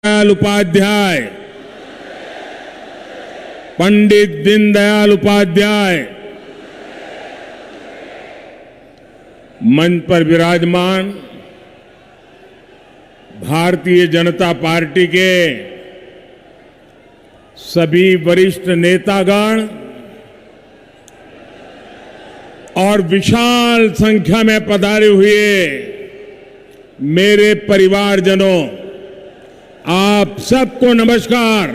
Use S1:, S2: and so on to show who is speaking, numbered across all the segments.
S1: दयाल उपाध्याय, पंडित दीनदयाल उपाध्याय मंच पर विराजमान भारतीय जनता पार्टी के सभी वरिष्ठ नेतागण और विशाल संख्या में पधारे हुए मेरे परिवारजनों, आप सबको नमस्कार।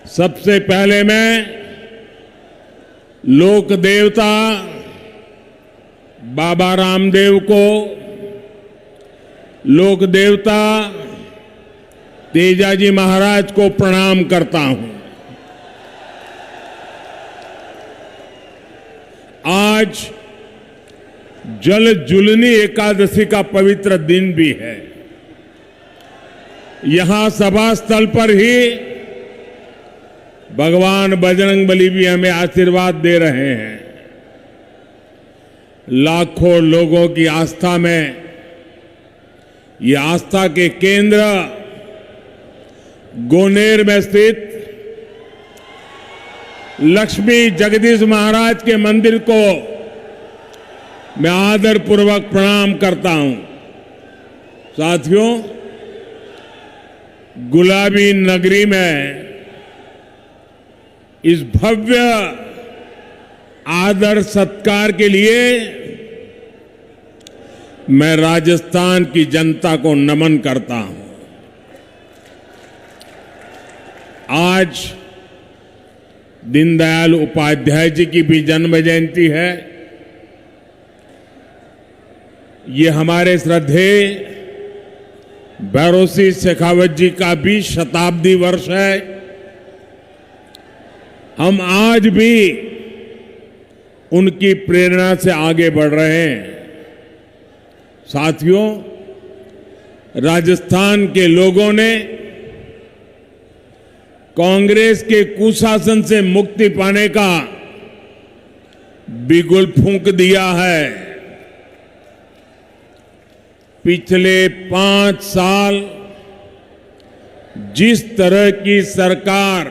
S1: सबसे पहले मैं लोक देवता बाबा रामदेव को, लोक देवता तेजाजी महाराज को प्रणाम करता हूं। आज जल जुलनी एकादशी का पवित्र दिन भी है। यहां सभा स्थल पर ही भगवान बजरंगबली भी हमें आशीर्वाद दे रहे हैं। लाखों लोगों की आस्था में ये आस्था के केंद्र गोनेर में स्थित लक्ष्मी जगदीश महाराज के मंदिर को मैं आदरपूर्वक प्रणाम करता हूं। साथियों, गुलाबी नगरी में इस भव्य आदर सत्कार के लिए मैं राजस्थान की जनता को नमन करता हूं। आज दीनदयाल उपाध्याय जी की भी जन्म जयंती है। ये हमारे श्रद्धेय भैरों सिंह शेखावत जी का भी शताब्दी वर्ष है। हम आज भी उनकी प्रेरणा से आगे बढ़ रहे हैं। साथियों, राजस्थान के लोगों ने कांग्रेस के कुशासन से मुक्ति पाने का बिगुल फूंक दिया है। पिछले 5 साल जिस तरह की सरकार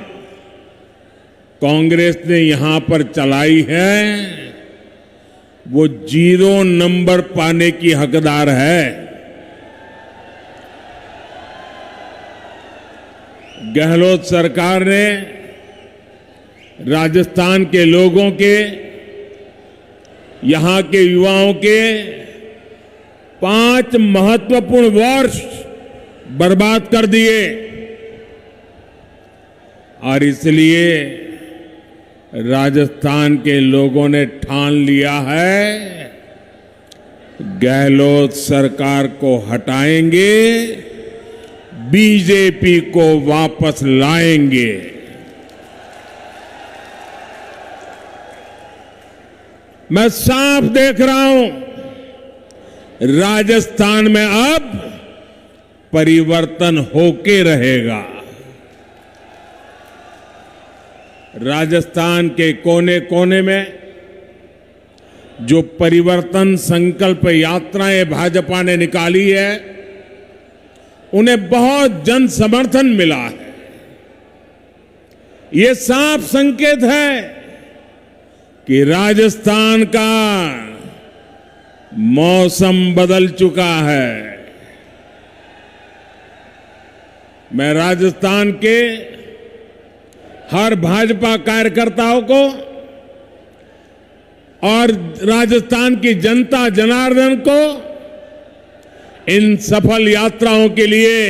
S1: कांग्रेस ने यहां पर चलाई है, वो 0 नंबर पाने की हकदार है। गहलोत सरकार ने राजस्थान के लोगों के, यहां के युवाओं के 5 महत्वपूर्ण वर्ष बर्बाद कर दिए और इसलिए राजस्थान के लोगों ने ठान लिया है, गहलोत सरकार को हटाएंगे, बीजेपी को वापस लाएंगे। मैं साफ देख रहा हूं, राजस्थान में अब परिवर्तन होके रहेगा। राजस्थान के कोने कोने में जो परिवर्तन संकल्प यात्राएं भाजपा ने निकाली है, उन्हें बहुत जन समर्थन मिला है। ये साफ संकेत है कि राजस्थान का मौसम बदल चुका है। मैं राजस्थान के हर भाजपा कार्यकर्ताओं को और राजस्थान की जनता जनार्दन को इन सफल यात्राओं के लिए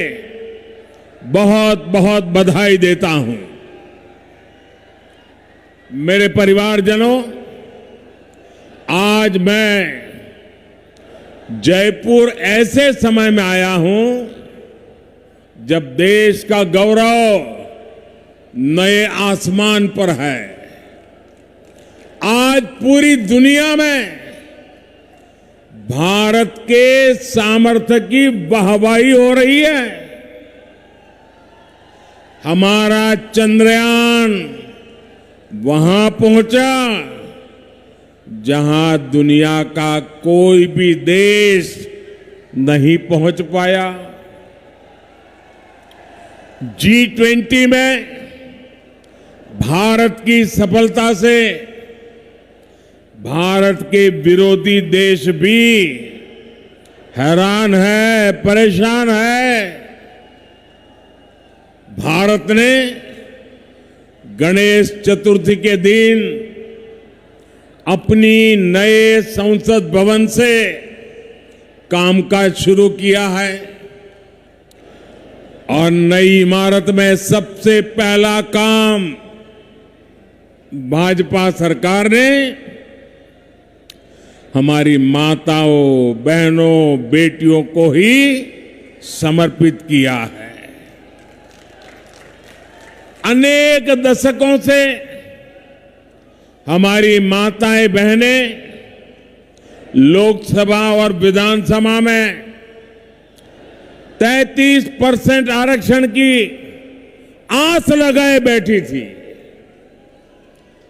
S1: बहुत बहुत बधाई देता हूं। मेरे परिवारजनों, आज मैं जयपुर ऐसे समय में आया हूं जब देश का गौरव नए आसमान पर है। आज पूरी दुनिया में भारत के सामर्थ्य की वाहवाही हो रही है। हमारा चंद्रयान वहां पहुंचा जहां दुनिया का कोई भी देश नहीं पहुंच पाया। G20 में भारत की सफलता से भारत के विरोधी देश भी हैरान है, परेशान है। भारत ने गणेश चतुर्थी के दिन अपनी नए संसद भवन से कामकाज शुरू किया है और नई इमारत में सबसे पहला काम भाजपा सरकार ने हमारी माताओं, बहनों, बेटियों को ही समर्पित किया है। अनेक दशकों से हमारी माताएं, बहनें लोकसभा और विधानसभा में 33% आरक्षण की आस लगाए बैठी थी।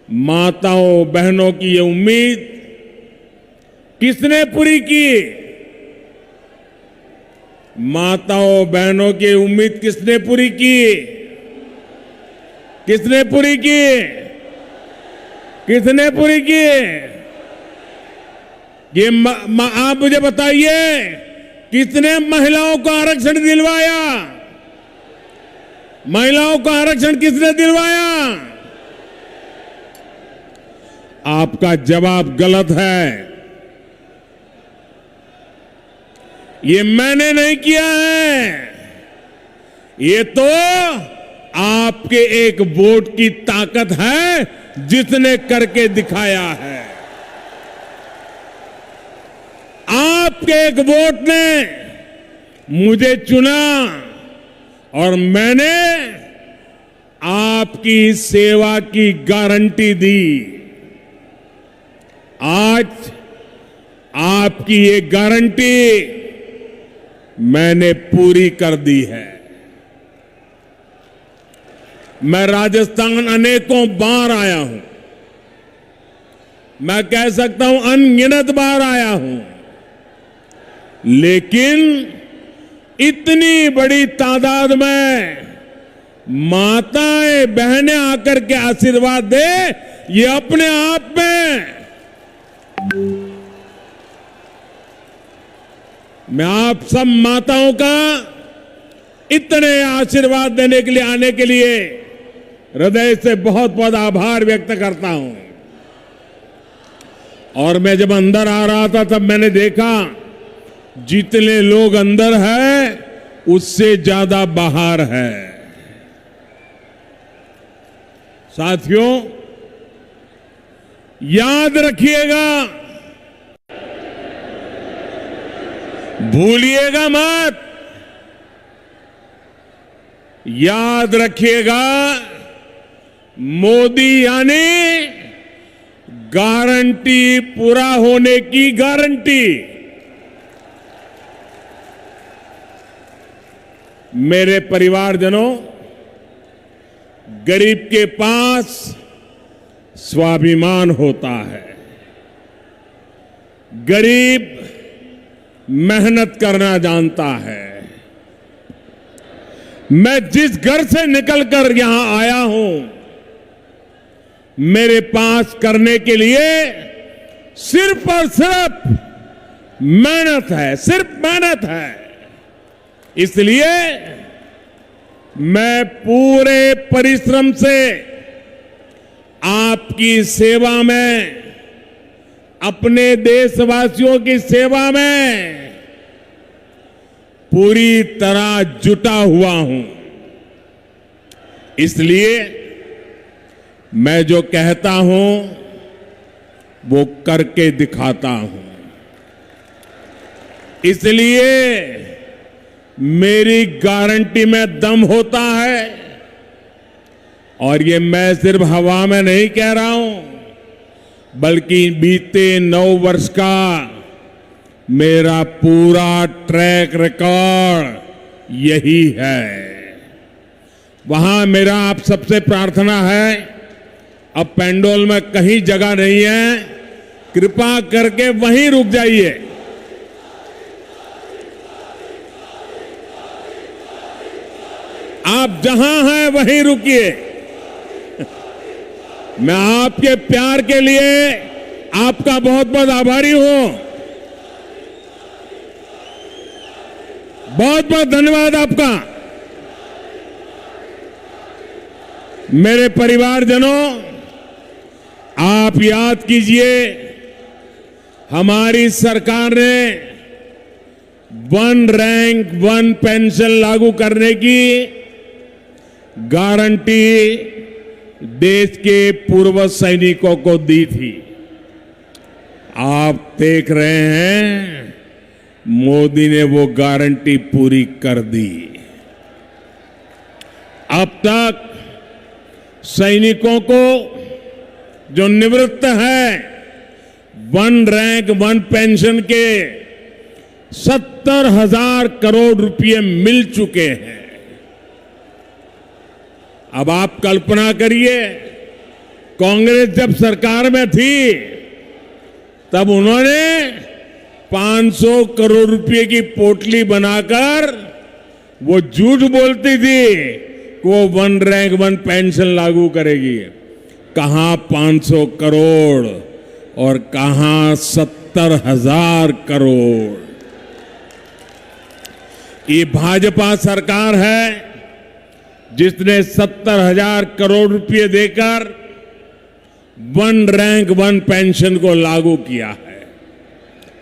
S1: माताओं, बहनों की ये उम्मीद किसने पूरी की? माताओं, बहनों की उम्मीद किसने पूरी की? किसने पूरी की? किसने पूरी की? ये आप मुझे बताइए, किसने महिलाओं को आरक्षण दिलवाया? महिलाओं को आरक्षण किसने दिलवाया? आपका जवाब गलत है। ये मैंने नहीं किया है, ये तो आपके एक वोट की ताकत है जिसने करके दिखाया है। आपके एक वोट ने मुझे चुना और मैंने आपकी सेवा की गारंटी दी। आज आपकी ये गारंटी मैंने पूरी कर दी है। मैं राजस्थान अनेकों बार आया हूं, मैं कह सकता हूं अनगिनत बार आया हूं, लेकिन इतनी बड़ी तादाद में माताएं, बहनें आकर के आशीर्वाद दे, ये अपने आप में मैं आप सब माताओं का इतने आशीर्वाद देने के लिए, आने के लिए हृदय से बहुत बहुत आभार व्यक्त करता हूं। और मैं जब अंदर आ रहा था तब मैंने देखा जितने लोग अंदर हैं उससे ज्यादा बाहर है। साथियों, याद रखिएगा, भूलिएगा मत, याद रखिएगा, मोदी यानी गारंटी पूरा होने की गारंटी। मेरे परिवारजनों, गरीब के पास स्वाभिमान होता है। गरीब मेहनत करना जानता है। मैं जिस घर से निकलकर यहां आया हूं, मेरे पास करने के लिए सिर्फ और सिर्फ मेहनत है, सिर्फ मेहनत है। इसलिए मैं पूरे परिश्रम से आपकी सेवा में, अपने देशवासियों की सेवा में पूरी तरह जुटा हुआ हूं। इसलिए मैं जो कहता हूं वो करके दिखाता हूं। इसलिए मेरी गारंटी में दम होता है। और ये मैं सिर्फ हवा में नहीं कह रहा हूं, बल्कि बीते 9 वर्ष का मेरा पूरा ट्रैक रिकॉर्ड यही है। वहां मेरा आप सबसे प्रार्थना है, अब पेंडोल में कहीं जगह नहीं है, कृपा करके वहीं रुक जाइए। आप जहां हैं वहीं रुकिए। मैं आपके प्यार के लिए आपका बहुत बहुत आभारी हूं। बहुत बहुत धन्यवाद आपका। मेरे परिवारजनों, आप याद कीजिए, हमारी सरकार ने वन रैंक वन पेंशन लागू करने की गारंटी देश के पूर्व सैनिकों को दी थी। आप देख रहे हैं, मोदी ने वो गारंटी पूरी कर दी। अब तक सैनिकों को जो निवृत्त है वन रैंक वन पेंशन के 70,000 करोड़ रुपए मिल चुके हैं। अब आप कल्पना करिए, कांग्रेस जब सरकार में थी तब उन्होंने 500 करोड़ रुपए की पोटली बनाकर वो झूठ बोलती थी कि वो वन रैंक वन पेंशन लागू करेगी। कहां 500 करोड़ और कहां 70,000 करोड़। ये भाजपा सरकार है जिसने 70,000 करोड़ रुपए देकर वन रैंक वन पेंशन को लागू किया है।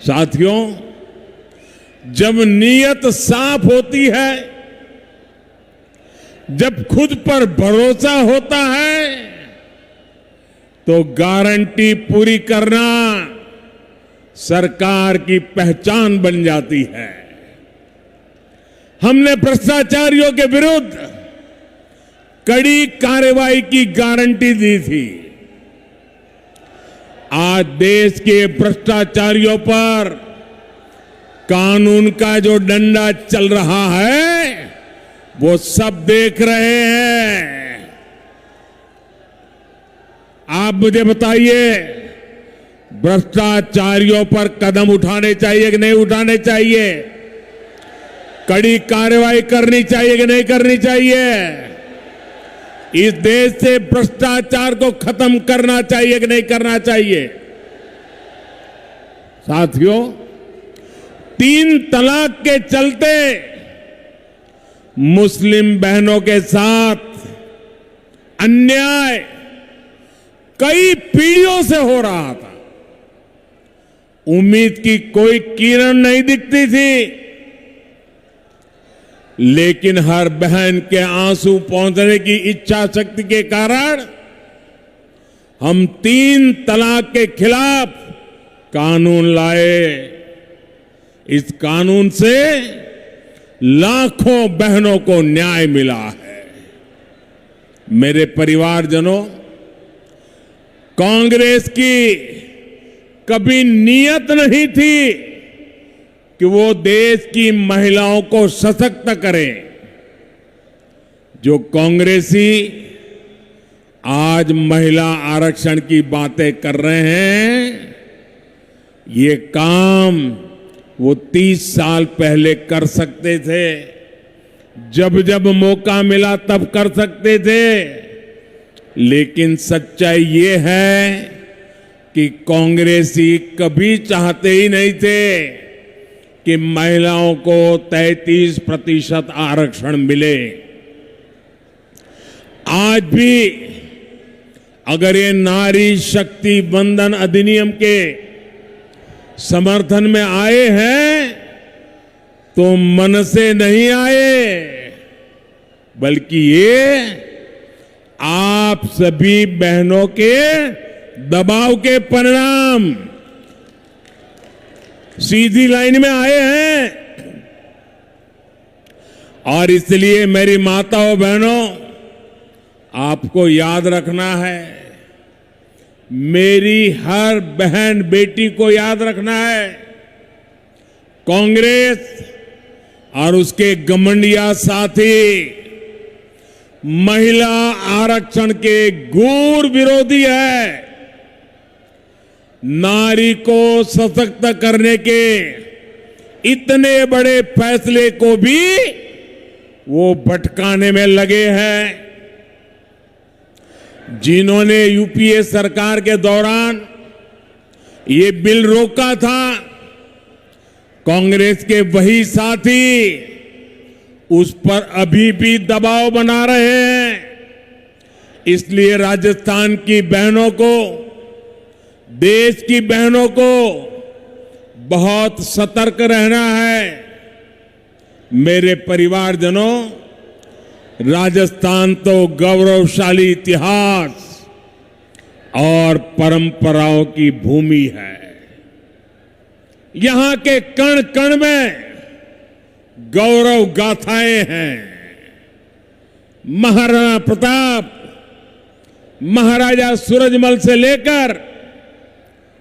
S1: साथियों, जब नीयत साफ होती है, जब खुद पर भरोसा होता है, तो गारंटी पूरी करना सरकार की पहचान बन जाती है। हमने भ्रष्टाचारियों के विरुद्ध कड़ी कार्रवाई की गारंटी दी थी। आज देश के भ्रष्टाचारियों पर कानून का जो डंडा चल रहा है वो सब देख रहे हैं। आप मुझे बताइए, भ्रष्टाचारियों पर कदम उठाने चाहिए कि नहीं उठाने चाहिए? कड़ी कार्रवाई करनी चाहिए कि नहीं करनी चाहिए? इस देश से भ्रष्टाचार को खत्म करना चाहिए कि नहीं करना चाहिए? साथियों, 3 तलाक के चलते मुस्लिम बहनों के साथ अन्याय कई पीढ़ियों से हो रहा था। उम्मीद की कोई किरण नहीं दिखती थी, लेकिन हर बहन के आंसू पहुंचने की इच्छा शक्ति के कारण हम 3 तलाक के खिलाफ कानून लाए। इस कानून से लाखों बहनों को न्याय मिला है। मेरे परिवारजनों, कांग्रेस की कभी नीयत नहीं थी कि वो देश की महिलाओं को सशक्त करें। जो कांग्रेसी आज महिला आरक्षण की बातें कर रहे हैं, ये काम वो 30 साल पहले कर सकते थे। जब जब मौका मिला तब कर सकते थे। लेकिन सच्चाई ये है कि कांग्रेसी कभी चाहते ही नहीं थे कि महिलाओं को 33% आरक्षण मिले। आज भी अगर ये नारी शक्ति वंदन अधिनियम के समर्थन में आए हैं तो मन से नहीं आए, बल्कि ये आप सभी बहनों के दबाव के परिणाम सीधी लाइन में आए हैं। और इसलिए मेरी माताओं बहनों, आपको याद रखना है, मेरी हर बहन बेटी को याद रखना है, कांग्रेस और उसके घमंडिया साथी महिला आरक्षण के घोर विरोधी है। नारी को सशक्त करने के इतने बड़े फैसले को भी वो भटकाने में लगे हैं। जिन्होंने यूपीए सरकार के दौरान ये बिल रोका था, कांग्रेस के वही साथी उस पर अभी भी दबाव बना रहे हैं। इसलिए राजस्थान की बहनों को, देश की बहनों को बहुत सतर्क रहना है। मेरे परिवारजनों, राजस्थान तो गौरवशाली इतिहास और परंपराओं की भूमि है। यहां के कण कण में गौरव गाथाएं हैं। महाराणा प्रताप, महाराजा सूरजमल से लेकर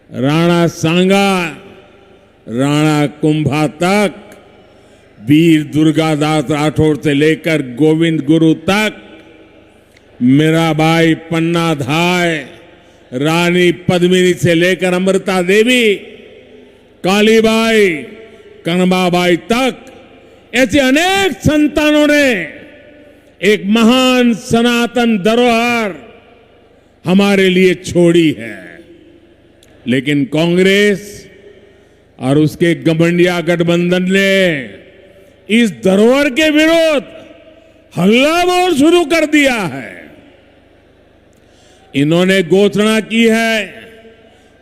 S1: राणा सांगा, राणा कुंभा तक, वीर दुर्गादास राठौर से लेकर गोविंद गुरु तक, मीराबाई, पन्ना धाय, रानी पद्मिनी से लेकर अमृता देवी, कालीबाई, कनबाबाई तक, ऐसे अनेक संतानों ने एक महान सनातन धरोहर हमारे लिए छोड़ी है। लेकिन कांग्रेस और उसके गठबंधन गठबंधन ने इस धरोहर के विरोध हल्ला बोल शुरू कर दिया है। इन्होंने घोषणा की है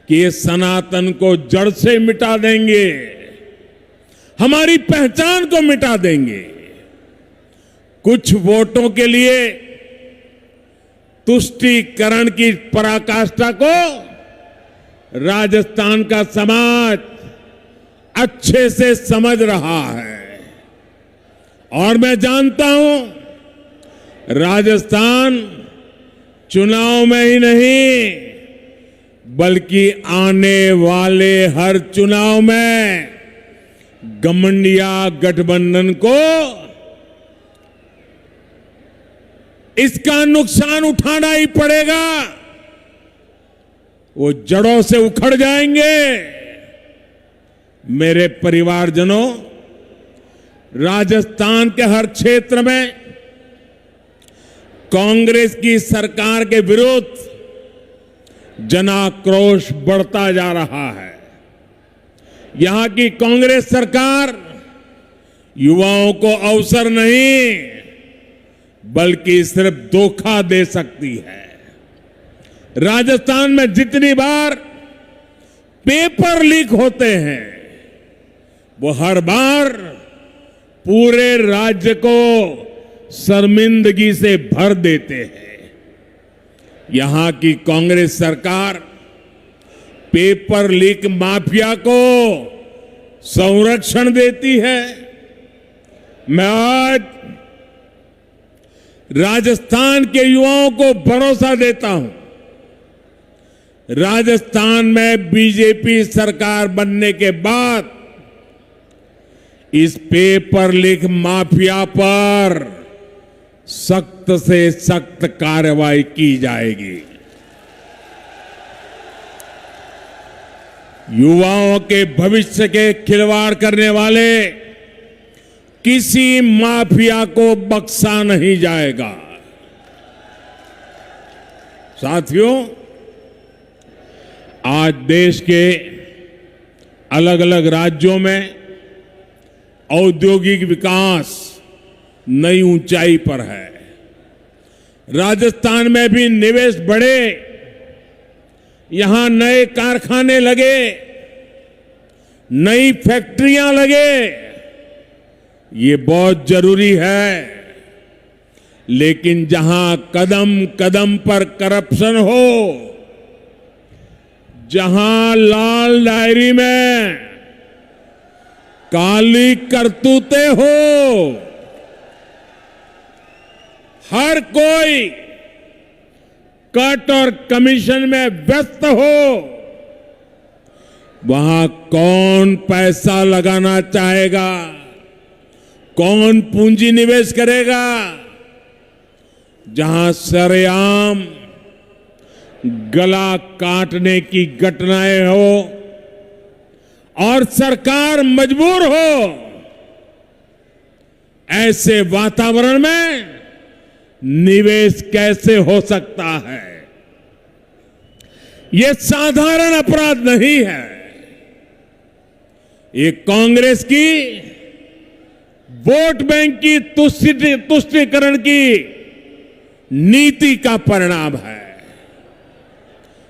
S1: कि ये सनातन को जड़ से मिटा देंगे, हमारी पहचान को मिटा देंगे। कुछ वोटों के लिए तुष्टीकरण की पराकाष्ठा को राजस्थान का समाज अच्छे से समझ रहा है। और मैं जानता हूं, राजस्थान चुनाव में ही नहीं, बल्कि आने वाले हर चुनाव में गठबंधन गठबंधन को इसका नुकसान उठाना ही पड़ेगा। वो जड़ों से उखड़ जाएंगे। मेरे परिवारजनों, राजस्थान के हर क्षेत्र में कांग्रेस की सरकार के विरुद्ध जनाक्रोश बढ़ता जा रहा है। यहां की कांग्रेस सरकार युवाओं को अवसर नहीं, बल्कि सिर्फ धोखा दे सकती है। राजस्थान में जितनी बार पेपर लीक होते हैं, वो हर बार पूरे राज्य को शर्मिंदगी से भर देते हैं। यहां की कांग्रेस सरकार पेपर लीक माफिया को संरक्षण देती है। मैं आज राजस्थान के युवाओं को भरोसा देता हूं, राजस्थान में बीजेपी सरकार बनने के बाद इस पेपर लीक माफिया पर सख्त से सख्त कार्रवाई की जाएगी। युवाओं के भविष्य के खिलवाड़ करने वाले किसी माफिया को बख्शा नहीं जाएगा। साथियों, आज देश के अलग अलग राज्यों में औद्योगिक विकास नई ऊंचाई पर है। राजस्थान में भी निवेश बढ़े, यहां नए कारखाने लगे, नई फैक्ट्रियां लगे, ये बहुत जरूरी है। लेकिन जहां कदम कदम पर करप्शन हो, जहां लाल डायरी में काली करतूतें हो, हर कोई कट और कमीशन में व्यस्त हो, वहां कौन पैसा लगाना चाहेगा, कौन पूंजी निवेश करेगा? जहां सरेआम गला काटने की घटनाएं हो और सरकार मजबूर हो, ऐसे वातावरण में निवेश कैसे हो सकता है? ये साधारण अपराध नहीं है। ये कांग्रेस की वोट बैंक की तुष्टीकरण की नीति का परिणाम है।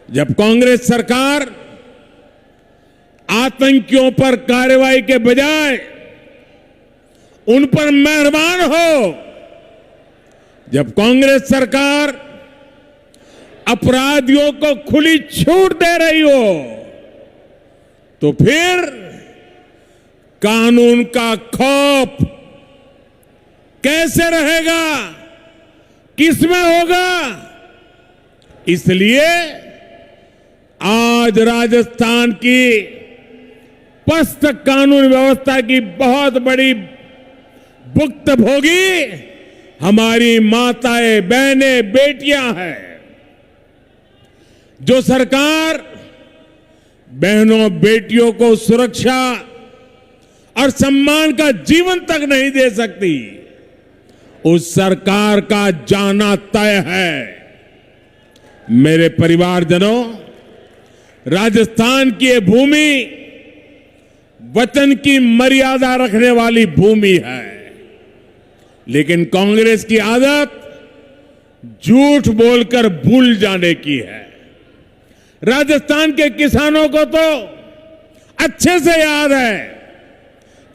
S1: जब कांग्रेस सरकार आतंकियों पर कार्रवाई के बजाय उन पर मेहरबान हो, जब कांग्रेस सरकार अपराधियों को खुली छूट दे रही हो, तो फिर कानून का खौफ कैसे रहेगा? किसमें होगा? इसलिए आज राजस्थान की पस्त कानून व्यवस्था की बहुत बड़ी भुक्तभोगी हमारी माताएं, बहनें, बेटियां हैं। जो सरकार बहनों, बेटियों को सुरक्षा और सम्मान का जीवन तक नहीं दे सकती, उस सरकार का जाना तय है। मेरे परिवारजनों, राजस्थान की ये भूमि वचन की मर्यादा रखने वाली भूमि है, लेकिन कांग्रेस की आदत झूठ बोलकर भूल जाने की है। राजस्थान के किसानों को तो अच्छे से याद है,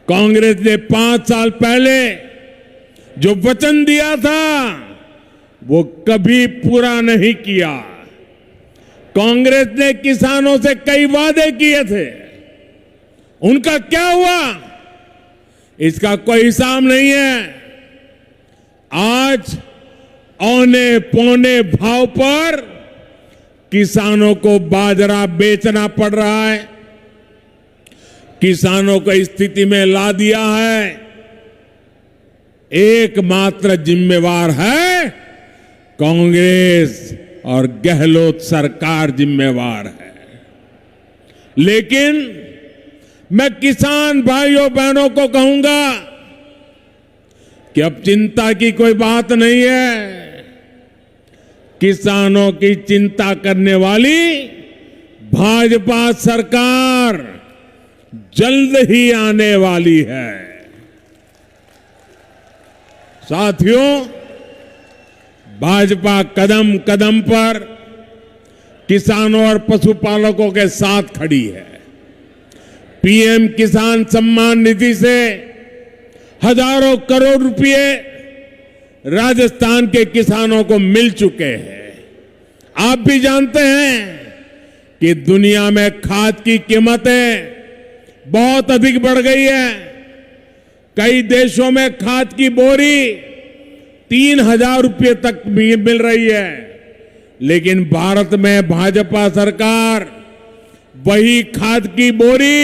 S1: कांग्रेस ने 5 साल पहले जो वचन दिया था वो कभी पूरा नहीं किया। कांग्रेस ने किसानों से कई वादे किए थे, उनका क्या हुआ इसका कोई हिसाब नहीं है। आज औने पौने भाव पर किसानों को बाजरा बेचना पड़ रहा है। किसानों को इस स्थिति में ला दिया है, एकमात्र जिम्मेवार है कांग्रेस और गहलोत सरकार जिम्मेवार है। लेकिन मैं किसान भाइयों बहनों को कहूंगा कि अब चिंता की कोई बात नहीं है। किसानों की चिंता करने वाली भाजपा सरकार जल्द ही आने वाली है। साथियों, भाजपा कदम कदम पर किसानों और पशुपालकों के साथ खड़ी है। पीएम किसान सम्मान निधि से हजारों करोड़ रुपए राजस्थान के किसानों को मिल चुके हैं। आप भी जानते हैं कि दुनिया में खाद की कीमतें बहुत अधिक बढ़ गई है। कई देशों में खाद की बोरी 3,000 रुपये तक भी मिल रही है, लेकिन भारत में भाजपा सरकार वही खाद की बोरी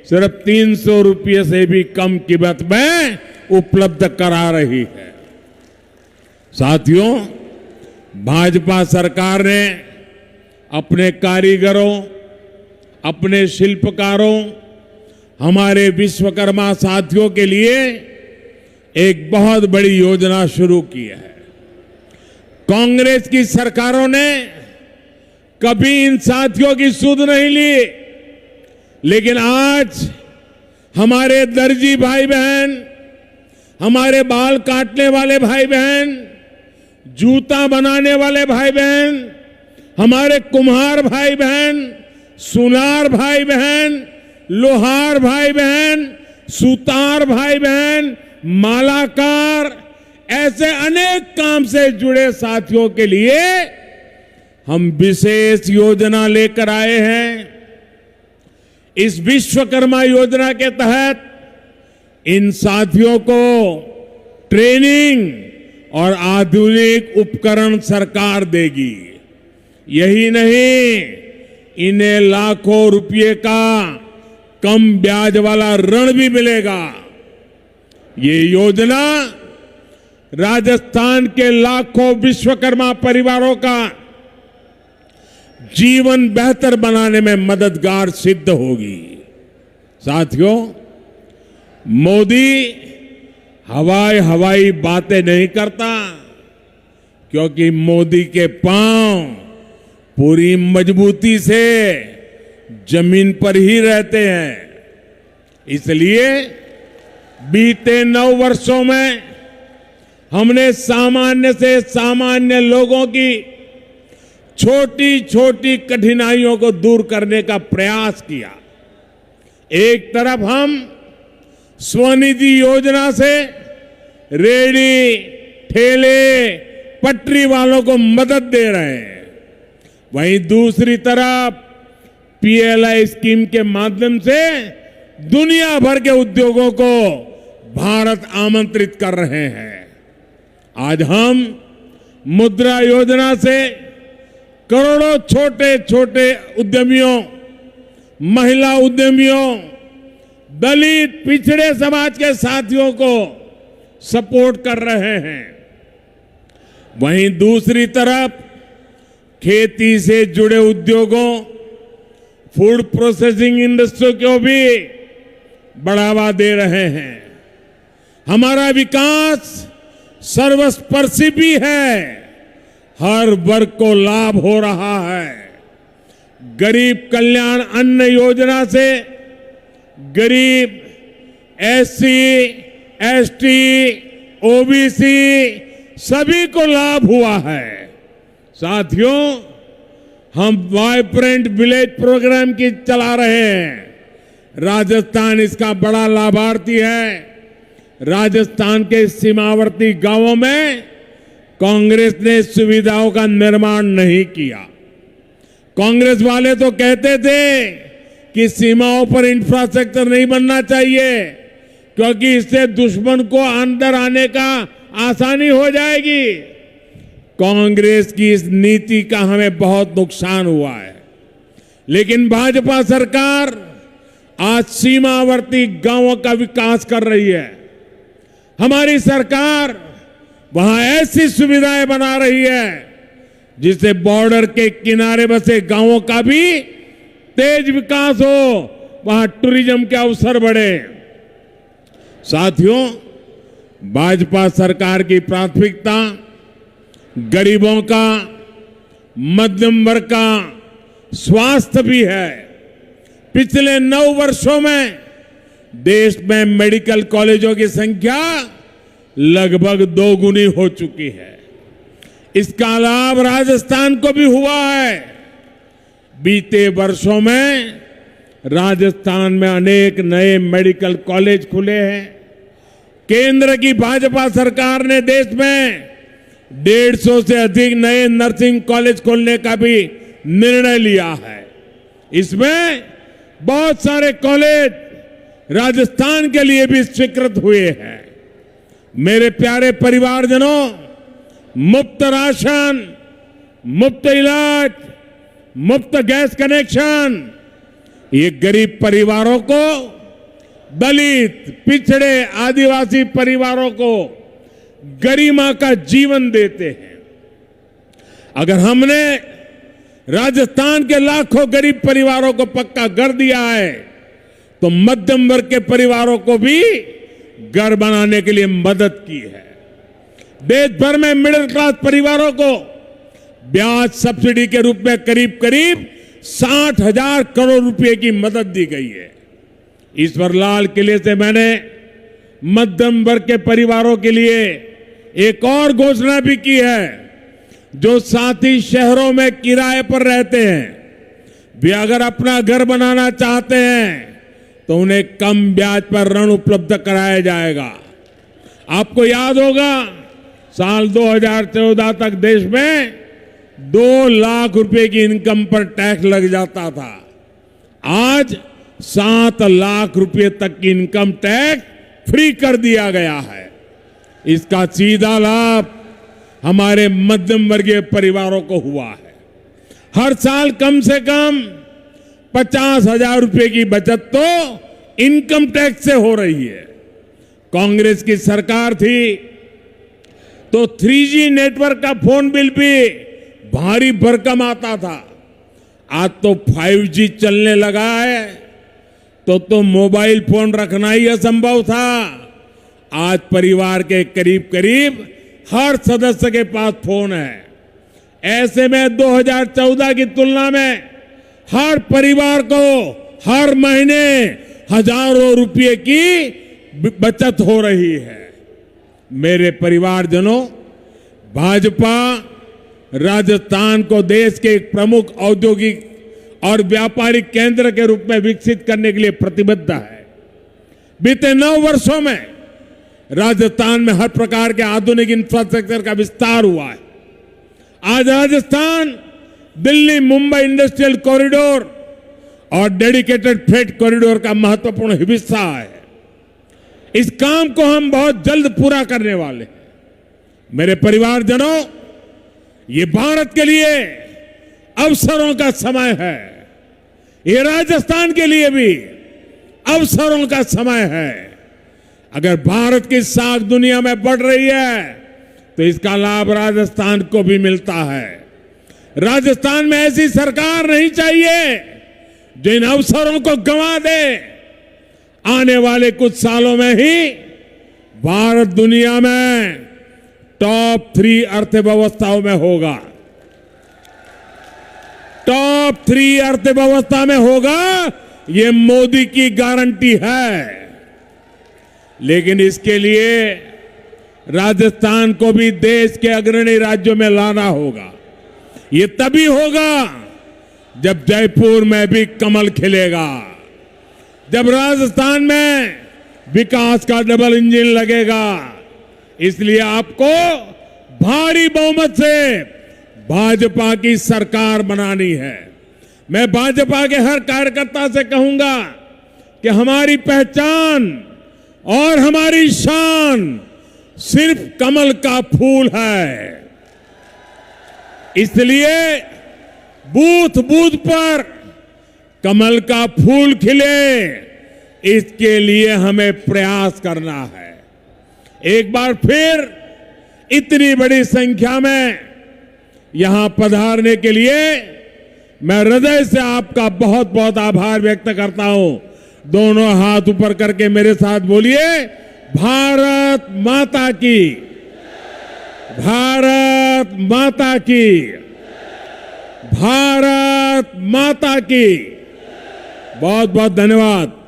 S1: सिर्फ 300 रुपये से भी कम कीमत में उपलब्ध करा रही है। साथियों, भाजपा सरकार ने अपने कारीगरों, अपने शिल्पकारों, हमारे विश्वकर्मा साथियों के लिए एक बहुत बड़ी योजना शुरू की है। कांग्रेस की सरकारों ने कभी इन साथियों की सुध नहीं ली, लेकिन आज हमारे दर्जी भाई बहन, हमारे बाल काटने वाले भाई बहन, जूता बनाने वाले भाई बहन, हमारे कुम्हार भाई बहन, सुनार भाई बहन, लोहार भाई बहन, सुतार भाई बहन, मालाकार, ऐसे अनेक काम से जुड़े साथियों के लिए हम विशेष योजना लेकर आए हैं। इस विश्वकर्मा योजना के तहत इन साथियों को ट्रेनिंग और आधुनिक उपकरण सरकार देगी। यही नहीं, इन्हें लाखों रुपए का कम ब्याज वाला ऋण भी मिलेगा। ये योजना राजस्थान के लाखों विश्वकर्मा परिवारों का जीवन बेहतर बनाने में मददगार सिद्ध होगी। साथियों, मोदी हवाई बातें नहीं करता, क्योंकि मोदी के पांव पूरी मजबूती से जमीन पर ही रहते हैं। इसलिए बीते 9 वर्षों में हमने सामान्य से सामान्य लोगों की छोटी छोटी कठिनाइयों को दूर करने का प्रयास किया। एक तरफ हम स्वनिधि योजना से रेहड़ी, ठेले, पटरी वालों को मदद दे रहे हैं, वहीं दूसरी तरफ पीएलआई स्कीम के माध्यम से दुनिया भर के उद्योगों को भारत आमंत्रित कर रहे हैं। आज हम मुद्रा योजना से करोड़ों छोटे छोटे उद्यमियों, महिला उद्यमियों, दलित पिछड़े समाज के साथियों को सपोर्ट कर रहे हैं। वहीं दूसरी तरफ खेती से जुड़े उद्योगों, फूड प्रोसेसिंग इंडस्ट्री को भी बढ़ावा दे रहे हैं। हमारा विकास सर्वस्पर्शी भी है, हर वर्ग को लाभ हो रहा है। गरीब कल्याण अन्न योजना से गरीब, एससी, एसटी, ओबीसी सभी को लाभ हुआ है। साथियों, हम वाइब्रेंट विलेज प्रोग्राम की चला रहे हैं। राजस्थान इसका बड़ा लाभार्थी है। राजस्थान के सीमावर्ती गांवों में कांग्रेस ने सुविधाओं का निर्माण नहीं किया। कांग्रेस वाले तो कहते थे कि सीमाओं पर इंफ्रास्ट्रक्चर नहीं बनना चाहिए, क्योंकि इससे दुश्मन को अंदर आने का आसानी हो जाएगी। कांग्रेस की इस नीति का हमें बहुत नुकसान हुआ है। लेकिन भाजपा सरकार आज सीमावर्ती गांवों का विकास कर रही है। हमारी सरकार वहां ऐसी सुविधाएं बना रही है जिससे बॉर्डर के किनारे बसे गांवों का भी तेज विकास हो, वहां टूरिज्म के अवसर बढ़े। साथियों, भाजपा सरकार की प्राथमिकता गरीबों का, मध्यम वर्ग का स्वास्थ्य भी है। पिछले 9 वर्षों में देश में मेडिकल कॉलेजों की संख्या लगभग 2 गुनी हो चुकी है। इसका लाभ राजस्थान को भी हुआ है। बीते वर्षों में राजस्थान में अनेक नए मेडिकल कॉलेज खुले हैं। केंद्र की भाजपा सरकार ने देश में 150 से अधिक नए नर्सिंग कॉलेज खोलने का भी निर्णय लिया है। इसमें बहुत सारे कॉलेज राजस्थान के लिए भी स्वीकृत हुए हैं। मेरे प्यारे परिवारजनों, मुफ्त राशन, मुफ्त इलाज, मुफ्त गैस कनेक्शन, ये गरीब परिवारों को, दलित, पिछड़े, आदिवासी परिवारों को गरिमा का जीवन देते हैं। अगर हमने राजस्थान के लाखों गरीब परिवारों को पक्का घर दिया है, तो मध्यम वर्ग के परिवारों को भी घर बनाने के लिए मदद की है। देश भर में मिडिल क्लास परिवारों को ब्याज सब्सिडी के रूप में करीब करीब 60,000 करोड़ रुपए की मदद दी गई है। ईश्वर लाल किले से मैंने मध्यम वर्ग के परिवारों के लिए एक और घोषणा भी की है। जो साथी शहरों में किराए पर रहते हैं, वे अगर अपना घर बनाना चाहते हैं तो उन्हें कम ब्याज पर ऋण उपलब्ध कराया जाएगा। आपको याद होगा, साल 2014 तक देश में 2 लाख रुपए की इनकम पर टैक्स लग जाता था। आज 7 लाख रुपए तक की इनकम टैक्स फ्री कर दिया गया है। इसका सीधा लाभ हमारे मध्यम वर्गीय परिवारों को हुआ है। हर साल कम से कम 50,000 रुपए की बचत तो इनकम टैक्स से हो रही है। कांग्रेस की सरकार थी तो 3G नेटवर्क का फोन बिल भी भारी भरकम आता था। आज तो 5G चलने लगा है तो मोबाइल फोन रखना ही असंभव था। आज परिवार के करीब करीब हर सदस्य के पास फोन है। ऐसे में 2014 की तुलना में हर परिवार को हर महीने हजारों रुपए की बचत हो रही है। मेरे परिवारजनों, भाजपा राजस्थान को देश के एक प्रमुख औद्योगिक और व्यापारिक केंद्र के रूप में विकसित करने के लिए प्रतिबद्ध है। बीते 9 वर्षों में राजस्थान में हर प्रकार के आधुनिक इंफ्रास्ट्रक्चर का विस्तार हुआ है। आज राजस्थान दिल्ली मुंबई इंडस्ट्रियल कॉरिडोर और डेडिकेटेड फ्रेट कॉरिडोर का महत्वपूर्ण हिस्सा है। इस काम को हम बहुत जल्द पूरा करने वाले हैं। मेरे परिवारजनों, ये भारत के लिए अवसरों का समय है। ये राजस्थान के लिए भी अवसरों का समय है। अगर भारत की साख दुनिया में बढ़ रही है तो इसका लाभ राजस्थान को भी मिलता है। राजस्थान में ऐसी सरकार नहीं चाहिए जो इन अवसरों को गंवा दे। आने वाले कुछ सालों में ही भारत दुनिया में टॉप 3 अर्थव्यवस्थाओं में होगा। टॉप 3 अर्थव्यवस्था में होगा, ये मोदी की गारंटी है। लेकिन इसके लिए राजस्थान को भी देश के अग्रणी राज्यों में लाना होगा। ये तभी होगा जब जयपुर में भी कमल खिलेगा, जब राजस्थान में विकास का डबल इंजन लगेगा। इसलिए आपको भारी बहुमत से भाजपा की सरकार बनानी है। मैं भाजपा के हर कार्यकर्ता से कहूंगा कि हमारी पहचान और हमारी शान सिर्फ कमल का फूल है। इसलिए बूथ बूथ पर कमल का फूल खिले, इसके लिए हमें प्रयास करना है। एक बार फिर इतनी बड़ी संख्या में यहां पधारने के लिए मैं हृदय से आपका बहुत बहुत आभार व्यक्त करता हूं। दोनों हाथ ऊपर करके मेरे साथ बोलिए, भारत माता की, भारत माता की, भारत माता की। बहुत बहुत धन्यवाद।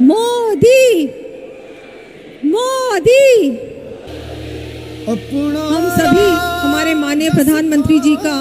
S2: मोदी मोदी हम सभी हमारे माननीय प्रधानमंत्री जी का